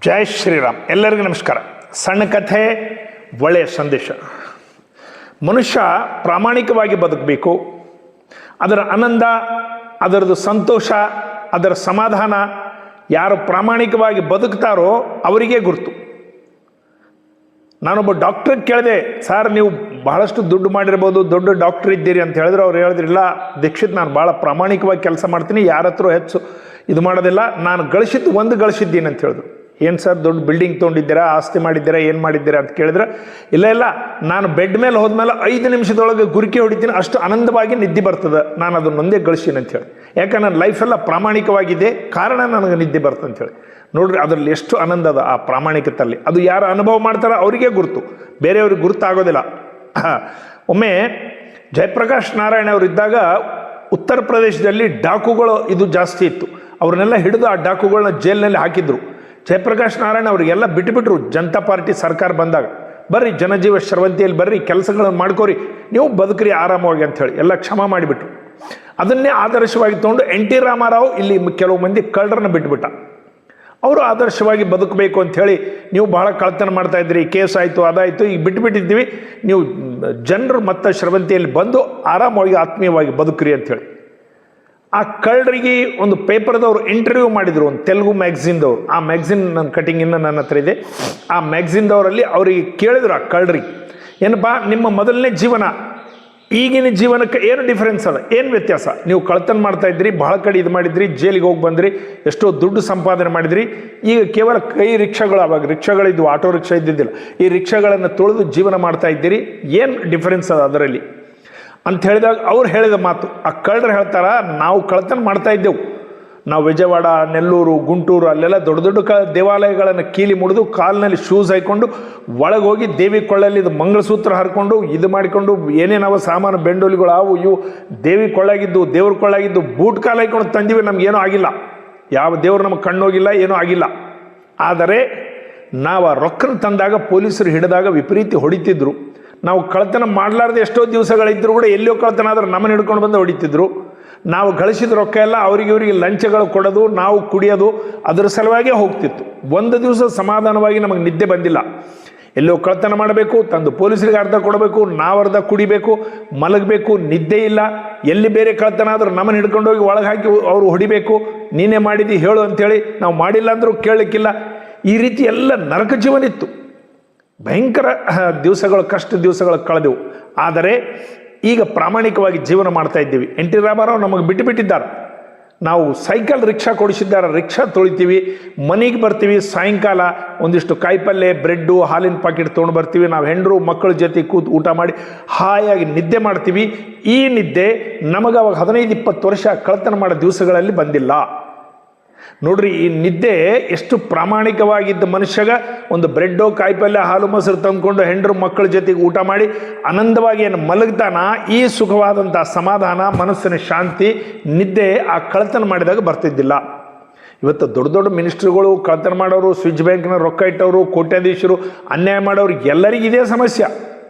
ಜೈ ಶ್ರೀರಾಮ್. ಎಲ್ಲರಿಗೂ ನಮಸ್ಕಾರ. ಸಣ್ಣ ಕಥೆ, ಒಳ್ಳೆಯ ಸಂದೇಶ. ಮನುಷ್ಯ ಪ್ರಾಮಾಣಿಕವಾಗಿ ಬದುಕಬೇಕು. ಅದರ ಆನಂದ, ಅದರದ್ದು ಸಂತೋಷ, ಅದರ ಸಮಾಧಾನ ಯಾರು ಪ್ರಾಮಾಣಿಕವಾಗಿ ಬದುಕ್ತಾರೋ ಅವರಿಗೆ ಗುರುತು. ನಾನೊಬ್ಬ ಡಾಕ್ಟ್ರಿಗೆ ಕೇಳಿದೆ, ಸರ್ ನೀವು ಬಹಳಷ್ಟು ದುಡ್ಡು ಮಾಡಿರ್ಬೋದು, ದೊಡ್ಡ ಡಾಕ್ಟ್ರ್ ಇದ್ದೀರಿ ಅಂತ ಹೇಳಿದ್ರು. ಅವ್ರು ಹೇಳಿದ್ರಿಲ್ಲ ದೀಕ್ಷಿತ್, ನಾನು ಭಾಳ ಪ್ರಾಮಾಣಿಕವಾಗಿ ಕೆಲಸ ಮಾಡ್ತೀನಿ, ಯಾರ ಹತ್ರ ಹೆಚ್ಚು ಇದು ಮಾಡೋದಿಲ್ಲ, ನಾನು ಗಳಿಸಿದ್ದೀನಿ ಅಂತ ಹೇಳಿದ್ರು. ಏನು ಸರ್ ದೊಡ್ಡ ಬಿಲ್ಡಿಂಗ್ ತೊಗೊಂಡಿದ್ದೀರಾ, ಆಸ್ತಿ ಮಾಡಿದ್ದೀರಾ, ಏನು ಮಾಡಿದ್ದೀರಾ ಅಂತ ಕೇಳಿದ್ರೆ, ಇಲ್ಲ ನಾನು ಬೆಡ್ ಮೇಲೆ ಹೋದ್ಮೇಲೆ 5 ನಿಮಿಷದೊಳಗೆ ಗುರಿಕೆ ಹೊಡಿತೀನಿ, ಅಷ್ಟು ಆನಂದವಾಗಿ ನಿದ್ದೆ ಬರ್ತದೆ, ನಾನು ಅದನ್ನೊಂದೇ ಗಳಿಸ್ತೀನಿ ಅಂತೇಳಿ. ಯಾಕೆ ನನ್ನ ಲೈಫೆಲ್ಲ ಪ್ರಾಮಾಣಿಕವಾಗಿದೆ, ಕಾರಣ ನನಗೆ ನಿದ್ದೆ ಬರ್ತದೆ ಅಂತೇಳಿ. ನೋಡ್ರಿ ಅದರಲ್ಲಿ ಎಷ್ಟು ಆನಂದ ಅದ ಆ ಪ್ರಾಮಾಣಿಕತೆಯಲ್ಲಿ. ಅದು ಯಾರು ಅನುಭವ ಮಾಡ್ತಾರೋ ಅವರಿಗೆ ಗುರುತು, ಬೇರೆಯವ್ರಿಗೆ ಗುರುತಾಗೋದಿಲ್ಲ. ಒಮ್ಮೆ ಜಯಪ್ರಕಾಶ್ ನಾರಾಯಣ ಅವರು ಇದ್ದಾಗ ಉತ್ತರ ಪ್ರದೇಶದಲ್ಲಿ ಡಾಕುಗಳು ಇದು ಜಾಸ್ತಿ ಇತ್ತು. ಅವ್ರನ್ನೆಲ್ಲ ಹಿಡಿದು ಆ ಡಾಕುಗಳನ್ನ ಜೈಲಿನಲ್ಲಿ ಹಾಕಿದ್ರು. ಜಯಪ್ರಕಾಶ್ ನಾರಾಯಣ ಅವರಿಗೆಲ್ಲ ಬಿಟ್ಟುಬಿಟ್ರು. ಜನತಾ ಪಾರ್ಟಿ ಸರ್ಕಾರ ಬಂದಾಗ, ಬರ್ರಿ ಜನಜೀವ ಶ್ರವಂತಿಯಲ್ಲಿ ಬರ್ರಿ, ಕೆಲಸಗಳನ್ನು ಮಾಡ್ಕೋರಿ, ನೀವು ಬದುಕ್ರಿ ಆರಾಮವಾಗಿ ಅಂಥೇಳಿ ಎಲ್ಲ ಕ್ಷಮ ಮಾಡಿಬಿಟ್ರು. ಅದನ್ನೇ ಆದರ್ಶವಾಗಿ ತೊಗೊಂಡು NT ರಾಮಾರಾವ್ ಇಲ್ಲಿ ಕೆಲವು ಮಂದಿ ಕಳ್ಳರನ್ನ ಬಿಟ್ಬಿಟ್ಟ. ಅವರು ಆದರ್ಶವಾಗಿ ಬದುಕಬೇಕು ಅಂಥೇಳಿ, ನೀವು ಬಹಳ ಕಳ್ತನ ಮಾಡ್ತಾ ಇದ್ರಿ, ಕೇಸ್ ಆಯಿತು, ಅದಾಯಿತು, ಈಗ ಬಿಟ್ಬಿಟ್ಟಿದ್ದೀವಿ, ನೀವು ಜನರು ಮತ್ತೆ ಶ್ರವಂತಿಯಲ್ಲಿ ಬಂದು ಆರಾಮವಾಗಿ ಆತ್ಮೀಯವಾಗಿ ಬದುಕ್ರಿ ಅಂಥೇಳಿ. ಆ ಕಳ್ಳರಿಗೆ ಒಂದು ಪೇಪರ್ದವ್ರು ಇಂಟರ್ವ್ಯೂ ಮಾಡಿದರು, ಒಂದು ತೆಲುಗು ಮ್ಯಾಗ್ಝಿನ್ದವ್ರು. ಆ ಮ್ಯಾಗ್ಝಿನ್ ನನ್ನ ಕಟಿಂಗ್ ಇನ್ನೂ ನನ್ನ ಹತ್ರ ಇದೆ. ಆ ಮ್ಯಾಗ್ಝಿನ್ದವರಲ್ಲಿ ಅವರಿಗೆ ಕೇಳಿದ್ರು, ಆ ಕಳ್ಳರಿಗೆ, ಏನಪ್ಪ ನಿಮ್ಮ ಮೊದಲನೇ ಜೀವನ ಈಗಿನ ಜೀವನಕ್ಕೆ ಏನು ಡಿಫ್ರೆನ್ಸ್ ಅದ, ಏನು ವ್ಯತ್ಯಾಸ? ನೀವು ಕಳ್ತನ ಮಾಡ್ತಾ ಇದ್ರಿ, ಬಹಳ ಕಡೆ ಇದು ಮಾಡಿದ್ರಿ, ಜೈಲಿಗೆ ಹೋಗಿ ಬಂದ್ರಿ, ಎಷ್ಟೋ ದುಡ್ಡು ಸಂಪಾದನೆ ಮಾಡಿದ್ರಿ, ಈಗ ಕೇವಲ ಕೈ ರಿಕ್ಷಾಗಳು, ಅವಾಗ ರಿಕ್ಷಾಗಳಿದ್ವು, ಆಟೋ ರಿಕ್ಷಾ ಇದ್ದಿದ್ದಿಲ್ಲ, ಈ ರಿಕ್ಷಾಗಳನ್ನು ತೊಳೆದು ಜೀವನ ಮಾಡ್ತಾ ಇದ್ದೀರಿ, ಏನು ಡಿಫ್ರೆನ್ಸ್ ಅದ ಅದರಲ್ಲಿ ಅಂತ ಹೇಳಿದಾಗ ಅವ್ರು ಹೇಳಿದ ಮಾತು, ಆ ಕಳ್ಳರು ಹೇಳ್ತಾರ, ನಾವು ಕಳ್ತನ ಮಾಡ್ತಾ ಇದ್ದೆವು, ನಾವು ವಿಜಯವಾಡ, ನೆಲ್ಲೂರು, ಗುಂಟೂರು ಅಲ್ಲೆಲ್ಲ ದೊಡ್ಡ ದೊಡ್ಡ ದೇವಾಲಯಗಳನ್ನು ಕೀಲಿ ಮುಡಿದು ಕಾಲಿನಲ್ಲಿ ಶೂಸ್ ಹಾಕ್ಕೊಂಡು ಒಳಗೆ ಹೋಗಿ ದೇವಿ ಕೊಳ್ಳಲ್ಲಿ ಇದು ಮಂಗಳಸೂತ್ರ ಹರ್ಕೊಂಡು ಇದು ಮಾಡಿಕೊಂಡು ಏನೇನವ ಸಾಮಾನು ಬೆಂಡೋಲಿಗಳು ಅವು ಇವು ದೇವಿ ಕೊಳ್ಳಾಗಿದ್ದು, ದೇವ್ರ ಕೊಳ್ಳಾಗಿದ್ದು ಬೂಟ್ ಕಾಲು ಹಾಕೊಂಡು ತಂದಿವಿ, ನಮಗೇನೂ ಆಗಿಲ್ಲ, ಯಾವ ದೇವ್ರು ನಮಗೆ ಕಣ್ಣೋಗಿಲ್ಲ, ಏನೂ ಆಗಿಲ್ಲ. ಆದರೆ ನಾವು ಆ ರೊಕ್ಕನ ತಂದಾಗ ಪೊಲೀಸರು ಹಿಡಿದಾಗ ವಿಪರೀತ ಹೊಡಿತಿದ್ರು. ನಾವು ಕಳ್ತನ ಮಾಡಲಾರ್ದೆ ಎಷ್ಟೋ ದಿವಸಗಳಿದ್ದರೂ ಕೂಡ ಎಲ್ಲಿಯೋ ಕಳ್ತನ ಆದ್ರೆ ನಮ್ಮನ್ನು ಹಿಡ್ಕೊಂಡು ಬಂದು ಹೊಡಿತಿದ್ರು. ನಾವು ಗಳಿಸಿದ ರೊಕ್ಕ ಎಲ್ಲ ಇವರಿಗೆ ಲಂಚಗಳು ಕೊಡೋದು, ನಾವು ಕುಡಿಯೋದು, ಅದರ ಸಲುವಾಗೇ ಹೋಗ್ತಿತ್ತು. ಒಂದು ದಿವಸ ಸಮಾಧಾನವಾಗಿ ನಮಗೆ ನಿದ್ದೆ ಬಂದಿಲ್ಲ. ಎಲ್ಲೋ ಕಳ್ತನ ಮಾಡಬೇಕು, ತಂದು ಪೊಲೀಸರಿಗೆ ಅರ್ಧ ಕೊಡಬೇಕು, ನಾವು ಅರ್ಧ ಕುಡಿಬೇಕು, ಮಲಗಬೇಕು, ನಿದ್ದೆ ಇಲ್ಲ. ಎಲ್ಲಿ ಬೇರೆ ಕಳ್ತನ ಆದರೂ ನಮ್ಮನ್ನು ಹಿಡ್ಕೊಂಡೋಗಿ ಒಳಗೆ ಹಾಕಿ ಅವರು ಹೊಡಿಬೇಕು, ನೀನೇ ಮಾಡಿದ್ದು ಹೇಳು ಅಂಥೇಳಿ. ನಾವು ಮಾಡಿಲ್ಲ ಅಂದರೂ ಕೇಳಲಿಕ್ಕಿಲ್ಲ. ಈ ರೀತಿ ಎಲ್ಲ ನರಕ ಜೀವನ ಇತ್ತು. ಭಯಂಕರ ದಿವಸಗಳು, ಕಷ್ಟ ದಿವಸಗಳು ಕಳೆದೆವು. ಆದರೆ ಈಗ ಪ್ರಾಮಾಣಿಕವಾಗಿ ಜೀವನ ಮಾಡ್ತಾ ಇದ್ದೀವಿ. NT ರಾಮಾರಾವ್ ನಮಗೆ ಬಿಟ್ಟಿದ್ದಾರೆ. ನಾವು ಸೈಕಲ್ ರಿಕ್ಷಾ ಕೊಡಿಸಿದ್ದಾರೆ, ರಿಕ್ಷಾ ತೊಳಿತೀವಿ, ಮನೆಗೆ ಬರ್ತೀವಿ, ಸಾಯಂಕಾಲ ಒಂದಿಷ್ಟು ಕಾಯಿಪಲ್ಲೆ, ಬ್ರೆಡ್ಡು, ಹಾಲಿನ ಪಾಕೆಟ್ ತೊಗೊಂಡು ಬರ್ತೀವಿ. ನಾವು ಹೆಂಡರು ಮಕ್ಕಳ ಜೊತೆ ಕೂತು ಊಟ ಮಾಡಿ ಹಾಯಾಗಿ ನಿದ್ದೆ ಮಾಡ್ತೀವಿ. ಈ ನಿದ್ದೆ ನಮಗೆ ಅವಾಗ 15-20 ವರ್ಷ ಕಳ್ತನ ಮಾಡೋ ದಿವಸಗಳಲ್ಲಿ ಬಂದಿಲ್ಲ. ನೋಡ್ರಿ, ಈ ನಿದ್ದೆ ಎಷ್ಟು ಪ್ರಾಮಾಣಿಕವಾಗಿದ್ದ ಮನುಷ್ಯಗ ಒಂದು ಬ್ರೆಡ್ಡು, ಕಾಯಿಪಲ್ಯ, ಹಾಲು ಮೊಸರು ತಂದ್ಕೊಂಡು ಹೆಂಡರು ಮಕ್ಕಳ ಜೊತೆಗೆ ಊಟ ಮಾಡಿ ಆನಂದವಾಗಿ ಏನು ಮಲಗ್ತಾನ, ಈ ಸುಖವಾದಂಥ ಸಮಾಧಾನ, ಮನಸ್ಸಿನ ಶಾಂತಿ, ನಿದ್ದೆ ಆ ಕಳ್ತನ ಮಾಡಿದಾಗ ಬರ್ತಿದ್ದಿಲ್ಲ. ಇವತ್ತು ದೊಡ್ಡ ದೊಡ್ಡ ಮಿನಿಸ್ಟ್ರುಗಳು ಕಳ್ತನ ಮಾಡೋರು, ಸ್ವಿಚ್ ಬ್ಯಾಂಕ್ನ ರೊಕ್ಕ ಇಟ್ಟವರು, ಕೋಟ್ಯಾಧೀಶರು, ಅನ್ಯಾಯ ಮಾಡೋರು ಎಲ್ಲರಿಗೂ ಇದೇ ಸಮಸ್ಯೆ.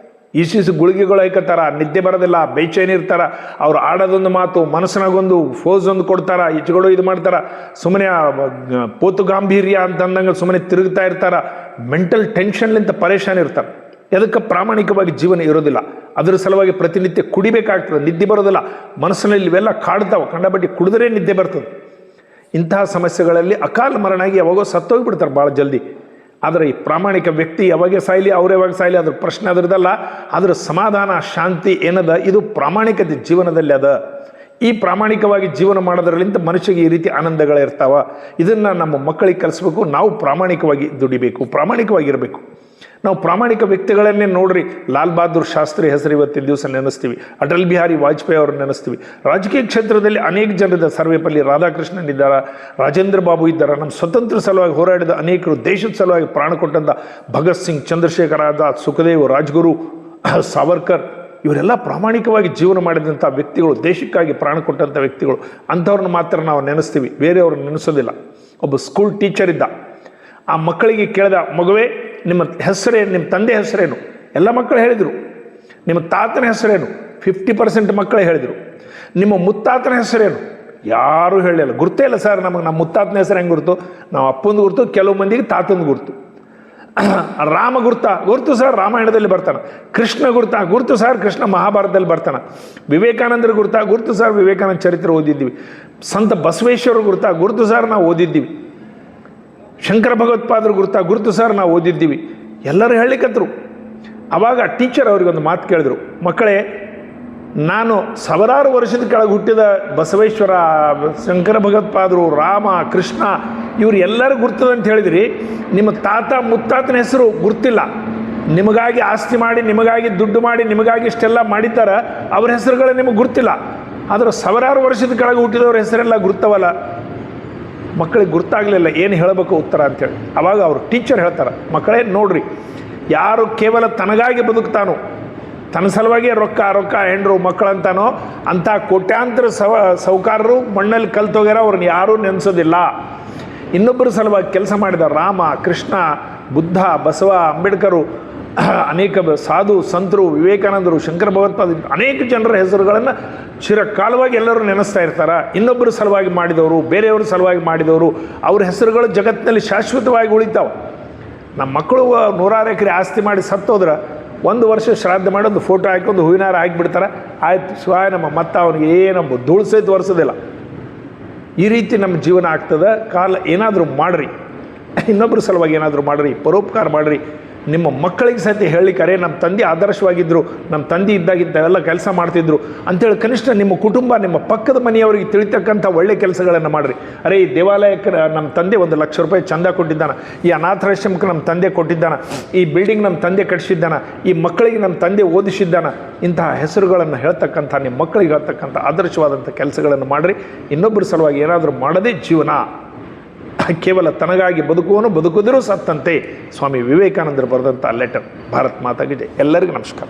ಈಸಿಸು ಗುಳಿಗೆಗಳು ಹಾಕತ್ತಾರ, ನಿದ್ದೆ ಬರೋದಿಲ್ಲ, ಬೇಚೈನಿ ಇರ್ತಾರ. ಅವ್ರು ಆಡೋದೊಂದು ಮಾತು, ಮನಸ್ಸಿನಾಗೊಂದು ಫೋಸ್ ಒಂದು ಕೊಡ್ತಾರ, ಈಚೆಗಳು ಇದು ಮಾಡ್ತಾರ, ಸುಮ್ಮನೆ ಪೋತು ಗಾಂಭೀರ್ಯ ಅಂತಂದಂಗೆ ಸುಮ್ಮನೆ ತಿರುಗ್ತಾ ಇರ್ತಾರ. ಮೆಂಟಲ್ ಟೆನ್ಷನ್ಲಿಂತ ಪರೇಶಾನ್ ಇರ್ತಾರೆ. ಅದಕ್ಕೆ ಪ್ರಾಮಾಣಿಕವಾಗಿ ಜೀವನ ಇರೋದಿಲ್ಲ. ಅದರ ಸಲುವಾಗಿ ಪ್ರತಿನಿತ್ಯ ಕುಡಿಬೇಕಾಗ್ತದೆ, ನಿದ್ದೆ ಬರೋದಿಲ್ಲ. ಮನಸ್ಸಿನಲ್ಲಿ ಇವೆಲ್ಲ ಕಾಡ್ತಾವೆ, ಕಂಡಬಟ್ಟಿ ಕುಡಿದ್ರೆ ನಿದ್ದೆ ಬರ್ತದೆ. ಇಂತಹ ಸಮಸ್ಯೆಗಳಲ್ಲಿ ಅಕಾಲ ಮರಣಾಗಿ ಯಾವಾಗೋ ಸತ್ತೋಗಿಬಿಡ್ತಾರೆ ಭಾಳ ಜಲ್ದಿ. ಆದರೆ ಈ ಪ್ರಾಮಾಣಿಕ ವ್ಯಕ್ತಿ ಯಾವಾಗ ಸಾಯಲಿ, ಅವ್ರು ಯಾವಾಗ ಸಾಯಲಿ, ಅದ್ರ ಪ್ರಶ್ನೆ ಅದರದಲ್ಲ. ಅದರ ಸಮಾಧಾನ, ಶಾಂತಿ ಏನದ, ಇದು ಪ್ರಾಮಾಣಿಕತೆ ಜೀವನದಲ್ಲಿ ಅದ. ಈ ಪ್ರಾಮಾಣಿಕವಾಗಿ ಜೀವನ ಮಾಡೋದ್ರಲ್ಲಿಂದ ಮನುಷ್ಯಗೆ ಈ ರೀತಿ ಆನಂದಗಳಿರ್ತಾವ. ಇದನ್ನು ನಮ್ಮ ಮಕ್ಕಳಿಗೆ ಕಲಿಸ್ಬೇಕು. ನಾವು ಪ್ರಾಮಾಣಿಕವಾಗಿ ದುಡಿಬೇಕು, ಪ್ರಾಮಾಣಿಕವಾಗಿರಬೇಕು. ನಾವು ಪ್ರಾಮಾಣಿಕ ವ್ಯಕ್ತಿಗಳನ್ನೇ ನೋಡ್ರಿ. ಲಾಲ್ ಬಹದ್ದೂರ್ ಶಾಸ್ತ್ರಿ ಹೆಸರು ಇವತ್ತಿನ ದಿವಸ ನೆನೆಸ್ತೀವಿ, ಅಟಲ್ ಬಿಹಾರಿ ವಾಜಪೇಯಿ ಅವ್ರನ್ನ ನೆನೆಸ್ತೀವಿ. ರಾಜಕೀಯ ಕ್ಷೇತ್ರದಲ್ಲಿ ಅನೇಕ ಜನರಿದ್ದಾರೆ. ಸರ್ವೇಪಲ್ಲಿ ರಾಧಾಕೃಷ್ಣನ್ ಇದ್ದಾರೆ, ರಾಜೇಂದ್ರ ಬಾಬು ಇದ್ದಾರೆ. ನಮ್ಮ ಸ್ವತಂತ್ರ ಸಲುವಾಗಿ ಹೋರಾಡಿದ ಅನೇಕರು, ದೇಶದ ಸಲುವಾಗಿ ಪ್ರಾಣ ಕೊಟ್ಟಂಥ ಭಗತ್ ಸಿಂಗ್, ಚಂದ್ರಶೇಖರ್ ಆಜಾದ್, ಸುಖದೇವ್, ರಾಜ್ಗುರು, ಸಾವರ್ಕರ್, ಇವರೆಲ್ಲ ಪ್ರಾಮಾಣಿಕವಾಗಿ ಜೀವನ ಮಾಡಿದಂಥ ವ್ಯಕ್ತಿಗಳು, ದೇಶಕ್ಕಾಗಿ ಪ್ರಾಣ ಕೊಟ್ಟಂಥ ವ್ಯಕ್ತಿಗಳು. ಅಂಥವ್ರನ್ನ ಮಾತ್ರ ನಾವು ನೆನೆಸ್ತೀವಿ, ಬೇರೆಯವ್ರನ್ನ ನೆನೆಸೋದಿಲ್ಲ. ಒಬ್ಬ ಸ್ಕೂಲ್ ಟೀಚರ್ ಇದ್ದ. ಆ ಮಕ್ಕಳಿಗೆ ಕೇಳಿದ, ಮಗುವೇ ನಿಮ್ಮ ಹೆಸರೇನು, ನಿಮ್ಮ ತಂದೆ ಹೆಸರೇನು? ಎಲ್ಲ ಮಕ್ಕಳು ಹೇಳಿದರು. ನಿಮ್ಮ ತಾತನ ಹೆಸರೇನು? 50% ಮಕ್ಕಳೇ ಹೇಳಿದರು. ನಿಮ್ಮ ಮುತ್ತಾತನ ಹೆಸರೇನು? ಯಾರೂ ಹೇಳಲಿಲ್ಲ. ಗುರ್ತೇ ಇಲ್ಲ ಸರ್ ನಮಗೆ. ನಮ್ಮ ಮುತ್ತಾತನ ಹೆಸರು ಹೆಂಗೆ ಗುರ್ತು? ನಾವು ಅಪ್ಪಂದು ಗುರ್ತು, ಕೆಲವು ಮಂದಿಗೆ ತಾತಂದು ಗುರ್ತು. ರಾಮ ಗುರ್ತು ಸರ್, ರಾಮಾಯಣದಲ್ಲಿ ಬರ್ತಾನೆ. ಕೃಷ್ಣ ಗುರ್ತು ಸರ್, ಕೃಷ್ಣ ಮಹಾಭಾರತದಲ್ಲಿ ಬರ್ತಾನೆ. ವಿವೇಕಾನಂದರ ಗುರ್ತು ಸರ್, ವಿವೇಕಾನಂದ ಚರಿತ್ರೆ ಓದಿದ್ದೀವಿ. ಸಂತ ಬಸವೇಶ್ವರ ಗುರ್ತು ಸರ್, ನಾವು ಓದಿದ್ದೀವಿ. ಶಂಕರ ಭಗವತ್ಪಾದರು ಗುರ್ತು ಸರ್, ನಾವು ಓದಿದ್ದೀವಿ. ಎಲ್ಲರೂ ಹೇಳಲಿಕ್ಕಂತರು. ಆವಾಗ ಟೀಚರ್ ಅವ್ರಿಗೊಂದು ಮಾತು ಕೇಳಿದ್ರು, ಮಕ್ಕಳೇ, ನಾನು ಸಾವಿರಾರು ವರ್ಷದ ಕೆಳಗೆ ಹುಟ್ಟಿದ ಬಸವೇಶ್ವರ, ಶಂಕರ ಭಗವತ್ಪಾದರು, ರಾಮ, ಕೃಷ್ಣ ಇವರು ಎಲ್ಲರೂ ಗುರ್ತದ ಅಂತ ಹೇಳಿದ್ರಿ. ನಿಮ್ಮ ತಾತ ಮುತ್ತಾತನ ಹೆಸರು ಗುರ್ತಿಲ್ಲ. ನಿಮಗಾಗಿ ಆಸ್ತಿ ಮಾಡಿ, ನಿಮಗಾಗಿ ದುಡ್ಡು ಮಾಡಿ, ನಿಮಗಾಗಿ ಇಷ್ಟೆಲ್ಲ ಮಾಡಿದ್ದಾರೆ, ಅವ್ರ ಹೆಸರುಗಳು ನಿಮಗೆ ಗುರ್ತಿಲ್ಲ. ಆದರೆ ಸಾವಿರಾರು ವರ್ಷದ ಕೆಳಗೆ ಹುಟ್ಟಿದವ್ರ ಹೆಸರೆಲ್ಲ ಗುರ್ತವಲ್ಲ. ಮಕ್ಕಳಿಗೆ ಗುರ್ತಾಗಲಿಲ್ಲ, ಏನು ಹೇಳಬೇಕು ಉತ್ತರ ಅಂತೇಳಿ. ಆವಾಗ ಅವರು ಟೀಚರ್ ಹೇಳ್ತಾರೆ, ಮಕ್ಕಳೇ ನೋಡ್ರಿ, ಯಾರು ಕೇವಲ ತನಗಾಗಿ ಬದುಕ್ತಾನೋ, ತನ್ನ ಸಲುವಾಗಿ ರೊಕ್ಕ ಹೆಂಡ್ರು ಮಕ್ಕಳಂತಾನೋ ಅಂಥ ಕೋಟ್ಯಾಂತರ ಸೌಕಾರರು ಮಣ್ಣಲ್ಲಿ ಕಲ್ತೋಗ್ಯಾರ, ಅವ್ರನ್ನ ಯಾರೂ ನೆನೆಸೋದಿಲ್ಲ. ಇನ್ನೊಬ್ಬರ ಸಲುವಾಗಿ ಕೆಲಸ ಮಾಡಿದ ರಾಮ, ಕೃಷ್ಣ, ಬುದ್ಧ, ಬಸವ, ಅಂಬೇಡ್ಕರು, ಅನೇಕ ಸಾಧು ಸಂತರು, ವಿವೇಕಾನಂದರು, ಶಂಕರ ಭಗವತ್ಪಾದ, ಅನೇಕ ಜನರ ಹೆಸರುಗಳನ್ನು ಚಿರಕಾಲವಾಗಿ ಎಲ್ಲರೂ ನೆನೆಸ್ತಾ ಇರ್ತಾರೆ. ಇನ್ನೊಬ್ಬರ ಸಲುವಾಗಿ ಮಾಡಿದವರು, ಬೇರೆಯವ್ರ ಸಲುವಾಗಿ ಮಾಡಿದವರು, ಅವ್ರ ಹೆಸರುಗಳು ಜಗತ್ತಿನಲ್ಲಿ ಶಾಶ್ವತವಾಗಿ ಉಳಿತಾವೆ. ನಮ್ಮ ಮಕ್ಕಳು 100 ಎಕರೆ ಆಸ್ತಿ ಮಾಡಿ ಸತ್ತೋದ್ರೆ 1 ವರ್ಷ ಶ್ರಾದ್ದ ಮಾಡಿ ಒಂದು ಫೋಟೋ ಹಾಕೊಂಡು ಹೂವಿನಾರ ಹಾಕಿಬಿಡ್ತಾರೆ, ಆಯ್ತು ಶಿವಾಯ ನಮ್ಮ. ಮತ್ತು ಅವನಿಗೆ ಏನಪ್ಪ ಧೂಳು ಸಹಿತ ಒರೆಸೋದಿಲ್ಲ. ಈ ರೀತಿ ನಮ್ಮ ಜೀವನ ಆಗ್ತದೆ. ಕಾಲ ಏನಾದರೂ ಮಾಡಿರಿ, ಇನ್ನೊಬ್ಬರ ಸಲುವಾಗಿ ಏನಾದರೂ ಮಾಡಿರಿ, ಪರೋಪಕಾರ ಮಾಡಿರಿ. ನಿಮ್ಮ ಮಕ್ಕಳಿಗೆ ಸಹಿತ ಹೇಳಲಿಕ್ಕೆ, ನಮ್ಮ ತಂದೆ ಆದರ್ಶವಾಗಿದ್ದರು, ನಮ್ಮ ತಂದೆ ಇದ್ದಾಗಿಂಥವೆಲ್ಲ ಕೆಲಸ ಮಾಡ್ತಿದ್ರು ಅಂಥೇಳಿ ಕನಿಷ್ಠ ನಿಮ್ಮ ಕುಟುಂಬ, ನಿಮ್ಮ ಪಕ್ಕದ ಮನೆಯವರಿಗೆ ತಿಳಿತಕ್ಕಂಥ ಒಳ್ಳೆ ಕೆಲಸಗಳನ್ನು ಮಾಡಿರಿ. ಈ ದೇವಾಲಯಕ್ಕೆ ನಮ್ಮ ತಂದೆ 1 ಲಕ್ಷ ರೂಪಾಯಿ ಚಂದ ಕೊಟ್ಟಿದ್ದಾನೆ, ಈ ಅನಾಥಾಶ್ರಮಕ್ಕೆ ನಮ್ಮ ತಂದೆ ಕೊಟ್ಟಿದ್ದಾನೆ, ಈ ಬಿಲ್ಡಿಂಗ್ ನಮ್ಮ ತಂದೆ ಕಟ್ಟಿಸಿದ್ದಾನೆ, ಈ ಮಕ್ಕಳಿಗೆ ನಮ್ಮ ತಂದೆ ಓದಿಸಿದ್ದಾನೆ. ಇಂತಹ ಹೆಸರುಗಳನ್ನು ಹೇಳ್ತಕ್ಕಂಥ, ನಿಮ್ಮ ಮಕ್ಕಳಿಗೆ ಹೇಳ್ತಕ್ಕಂಥ ಆದರ್ಶವಾದಂಥ ಕೆಲಸಗಳನ್ನು ಮಾಡಿರಿ. ಇನ್ನೊಬ್ಬರ ಸಲುವಾಗಿ ಏನಾದರೂ ಮಾಡದೇ ಜೀವನ. ಕೇವಲ ತನಗಾಗಿ ಬದುಕುವನು ಬದುಕುವುದರೂ ಸತ್ತಂತೆ. ಸ್ವಾಮಿ ವಿವೇಕಾನಂದರು ಬರೆದಂಥ ಲೆಟರ್. ಭಾರತ್ ಮಾತಾಗಿದೆ. ಎಲ್ಲರಿಗೂ ನಮಸ್ಕಾರ.